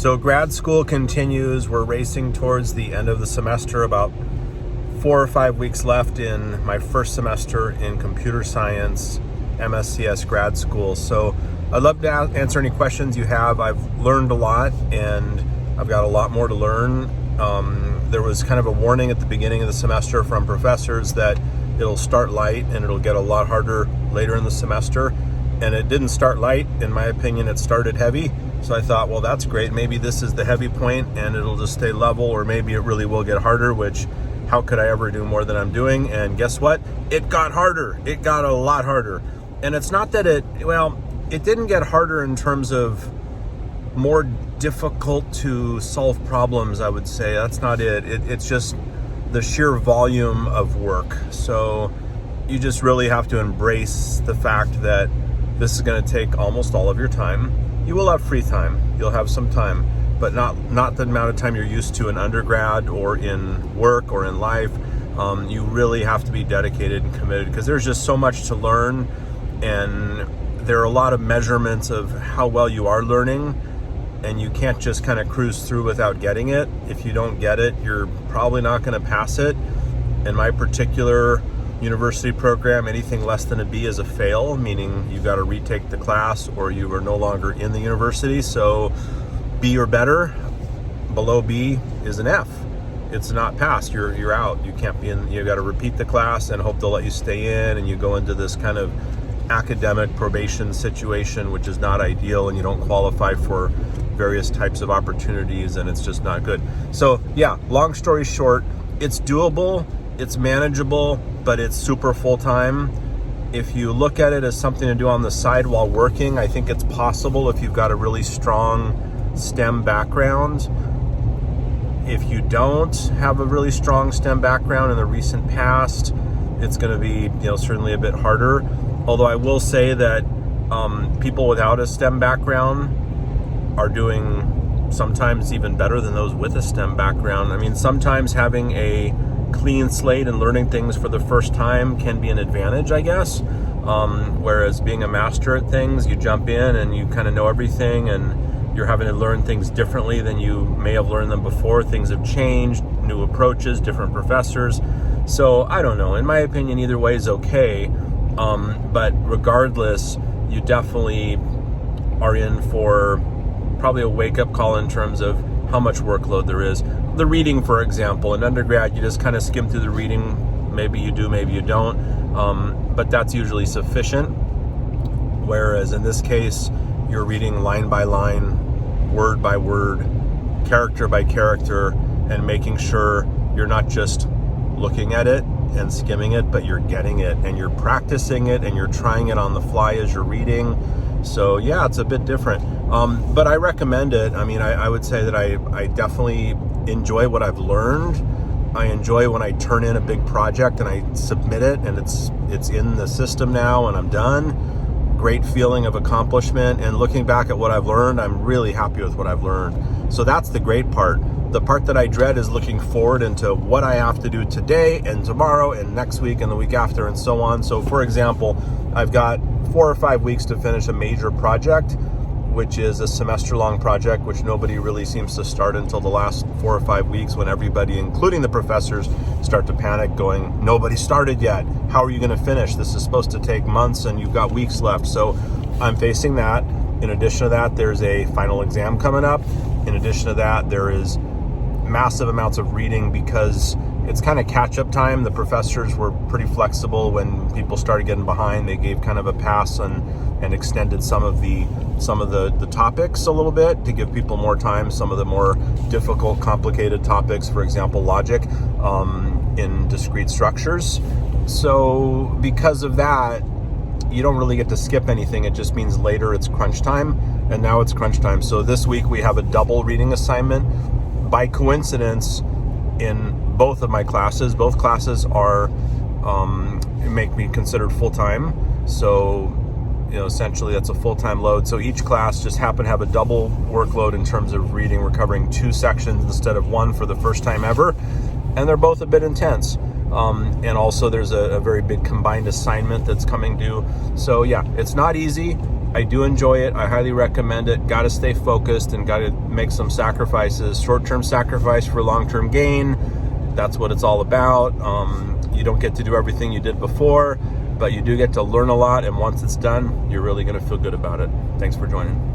So grad school continues. We're racing towards the end of the semester, about 4 or 5 weeks left in my first semester in computer science, MSCS grad school. So I'd love to answer any questions you have. I've learned a lot and I've got a lot more to learn. There was kind of a warning at the beginning of the semester from professors that it'll start light and it'll get a lot harder later in the semester. And it didn't start light. In my opinion, it started heavy. So I thought, well, that's great. Maybe this is the heavy point and it'll just stay level, or maybe it really will get harder, which how could I ever do more than I'm doing? And guess what? It got harder. It got a lot harder. And it's not that it didn't get harder in terms of more difficult to solve problems, I would say. That's not it. It's just the sheer volume of work. So you just really have to embrace the fact that this is going to take almost all of your time. You will have free time. You'll have some time, but not the amount of time you're used to in undergrad or in work or in life. You really have to be dedicated and committed because there's just so much to learn, and there are a lot of measurements of how well you are learning, and you can't just kind of cruise through without getting it. If you don't get it, you're probably not going to pass it. In my particular university program, anything less than a B is a fail, meaning you got to retake the class or you are no longer in the university. So B or better, below B is an F. It's not passed. You're out. You can't be in. You got to repeat the class and hope they'll let you stay in, and you go into this kind of academic probation situation, which is not ideal, and you don't qualify for various types of opportunities, and it's just not good. So yeah, long story short, it's doable, it's manageable, but it's super full-time. If you look at it as something to do on the side while working, I think it's possible if you've got a really strong STEM background. If you don't have a really strong STEM background in the recent past, it's going to be, certainly a bit harder. Although I will say that people without a STEM background are doing sometimes even better than those with a STEM background. I mean, sometimes having a clean slate and learning things for the first time can be an advantage, I guess. Whereas being a master at things, you jump in and you kind of know everything, and you're having to learn things differently than you may have learned them before. Things have changed, new approaches, different professors. So I don't know. In my opinion, either way is okay. But regardless, you definitely are in for probably a wake-up call in terms of how much workload there is. The reading, for example, in undergrad, you just kind of skim through the reading. Maybe you do, maybe you don't. But that's usually sufficient. Whereas in this case, you're reading line by line, word by word, character by character, and making sure you're not just looking at it and skimming it, but you're getting it and you're practicing it and you're trying it on the fly as you're reading. So yeah, it's a bit different. But I recommend it. I mean, I would say that I definitely enjoy what I've learned. I enjoy when I turn in a big project and I submit it and it's in the system now and I'm done. Great feeling of accomplishment, and looking back at what I've learned, I'm really happy with what I've learned. So that's the great part. The part that I dread is looking forward into what I have to do today and tomorrow and next week and the week after and so on. So for example, I've got 4 or 5 weeks to finish a major project, which is a semester-long project, which nobody really seems to start until the last 4 or 5 weeks, when everybody, including the professors, start to panic going, nobody started yet. How are you going to finish? This is supposed to take months and you've got weeks left. So I'm facing that. In addition to that, there's a final exam coming up. In addition to that, there is massive amounts of reading because it's kind of catch-up time. The professors were pretty flexible when people started getting behind. They gave kind of a pass and extended some of the topics a little bit to give people more time. Some of the more difficult, complicated topics, for example, logic in discrete structures. So because of that, you don't really get to skip anything. It just means later it's crunch time, and now it's crunch time. So this week we have a double reading assignment. By coincidence, in both of my classes, both classes are make me considered full-time. So essentially that's a full-time load. So each class just happened to have a double workload in terms of reading. We're covering 2 sections instead of 1 for the first time ever, and they're both a bit intense. And also there's a very big combined assignment that's coming due. So yeah, it's not easy. I do enjoy it. I highly recommend it. Got to stay focused and got to make some sacrifices. Short-term sacrifice for long-term gain. That's what it's all about. You don't get to do everything you did before, but you do get to learn a lot. And once it's done, you're really going to feel good about it. Thanks for joining.